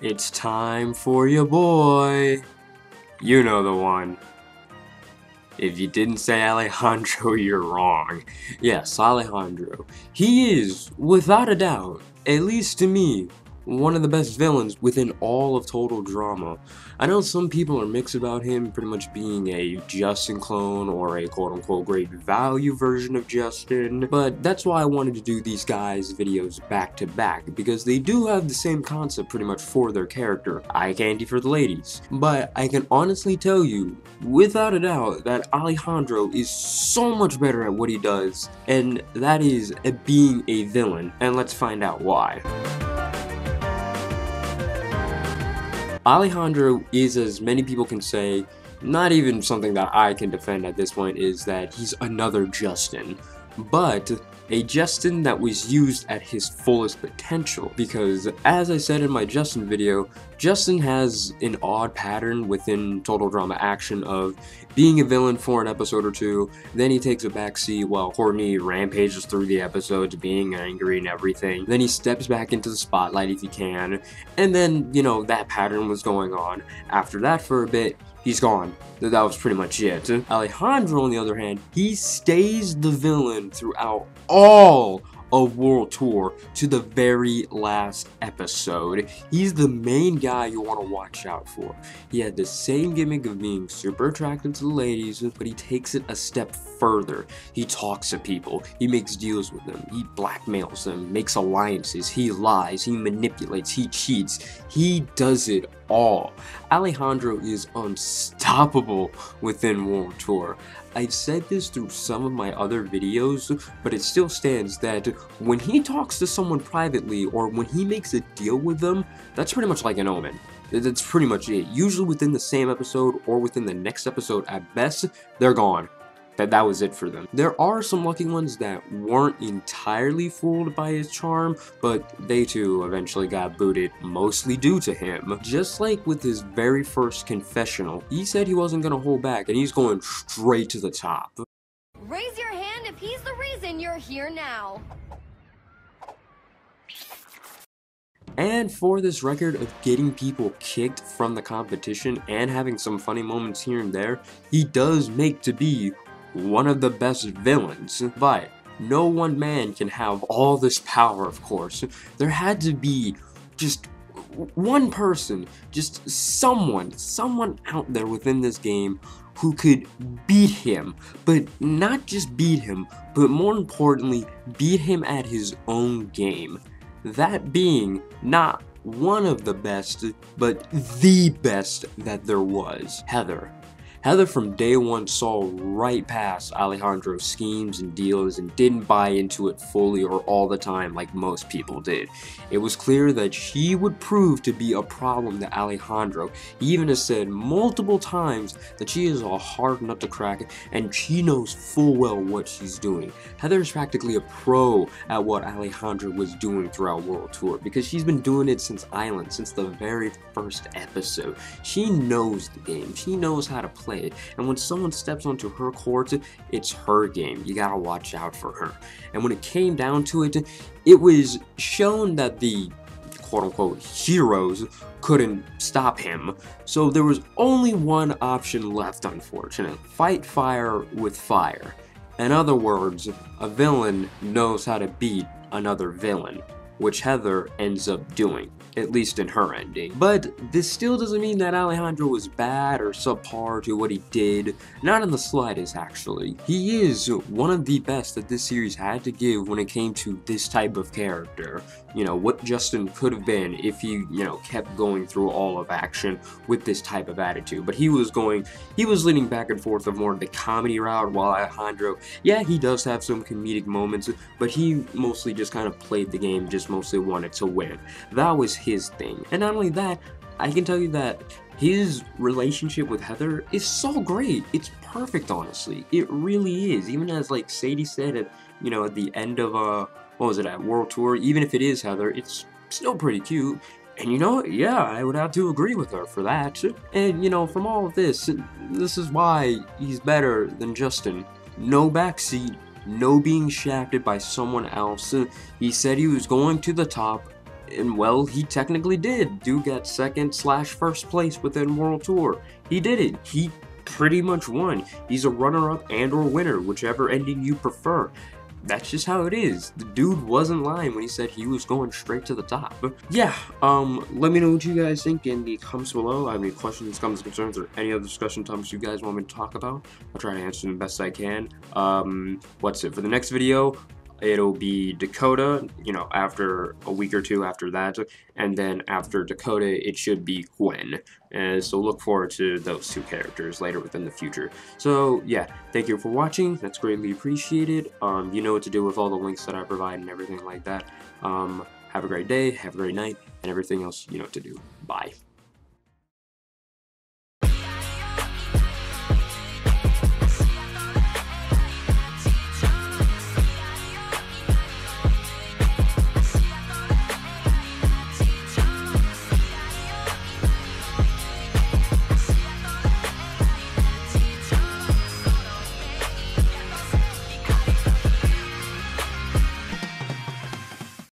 It's time for your boy. You know the one. If you didn't say Alejandro, you're wrong. Yes, Alejandro. He is, without a doubt, at least to me, one of the best villains within all of Total Drama. I know some people are mixed about him pretty much being a Justin clone or a quote-unquote great value version of Justin, but that's why I wanted to do these guys' videos back to back, because they do have the same concept pretty much for their character, eye candy for the ladies. But I can honestly tell you, without a doubt, that Alejandro is so much better at what he does, and that is at being a villain, and let's find out why. Alejandro is, as many people can say, not even something that I can defend at this point, is that he's another Justin, but a Justin that was used at his fullest potential, because as I said in my Justin video, Justin has an odd pattern within Total Drama Action of being a villain for an episode or two, then he takes a backseat while Courtney rampages through the episodes being angry and everything, then he steps back into the spotlight if he can, and then, you know, that pattern was going on. After that for a bit, he's gone. That was pretty much it. Alejandro, on the other hand, he stays the villain throughout all of World Tour to the very last episode. He's the main guy you want to watch out for. He had the same gimmick of being super attractive to the ladies, but he takes it a step further. He talks to people, he makes deals with them, he blackmails them, makes alliances, he lies, he manipulates, he cheats, he does it all. Alejandro is unstoppable within World Tour. I've said this through some of my other videos, but it still stands that when he talks to someone privately or when he makes a deal with them, that's pretty much like an omen. That's pretty much it. Usually within the same episode or within the next episode at best, they're gone. That was it for them. There are some lucky ones that weren't entirely fooled by his charm, but they too eventually got booted, mostly due to him. Just like with his very first confessional, he said he wasn't gonna hold back and he's going straight to the top. Raise your hand if he's the reason you're here now. And for this record of getting people kicked from the competition and having some funny moments here and there, he does make to be one of the best villains. But no one man can have all this power, of course. There had to be just one person, just someone out there within this game who could beat him, but not just beat him, but more importantly, beat him at his own game. That being not one of the best, but the best that there was, Heather. Heather from day one saw right past Alejandro's schemes and deals and didn't buy into it fully or all the time like most people did. It was clear that she would prove to be a problem to Alejandro. He even has said multiple times that she is a hard nut to crack and she knows full well what she's doing. Heather is practically a pro at what Alejandro was doing throughout World Tour because she's been doing it since Island, since the very first episode. She knows the game. She knows how to play it, and when someone steps onto her court, it's her game. You gotta watch out for her. And when it came down to it, it was shown that the quote-unquote heroes couldn't stop him, so there was only one option left, unfortunately. Fight fire with fire. In other words, a villain knows how to beat another villain, which Heather ends up doing, at least in her ending. But this still doesn't mean that Alejandro was bad or subpar to what he did, not in the slightest actually. He is one of the best that this series had to give when it came to this type of character. You know, what Justin could have been if he, you know, kept going through all of action with this type of attitude. But he was leaning back and forth of more of the comedy route, while Alejandro, yeah, he does have some comedic moments, but he mostly just kind of played the game, just mostly wanted to win. That was his thing. And not only that, I can tell you that his relationship with Heather is so great. It's perfect, honestly. It really is. Even as like Sadie said at, you know, at the end of what was it, at World Tour, even if it is Heather, it's still pretty cute. And you know, yeah, I would have to agree with her for that. And you know, from all of this is why he's better than Justin. No backseat, no being shafted by someone else. He said he was going to the top, And well, he technically did do get second/first place within World Tour. He did it. He pretty much won. He's a runner-up and or winner, whichever ending you prefer. That's just how it is. The dude wasn't lying when he said he was going straight to the top. Yeah, let me know what you guys think in the comments below. I have any questions, comments, concerns, or any other discussion topics you guys want me to talk about. I'll try to answer them the best I can. What's it for the next video? It'll be Dakota, you know, after a week or two after that, and then after Dakota, it should be Gwen. And so look forward to those two characters later within the future. So yeah, thank you for watching. That's greatly appreciated. You know what to do with all the links that I provide and everything like that. Have a great day, have a great night, and everything else you know what to do. Bye.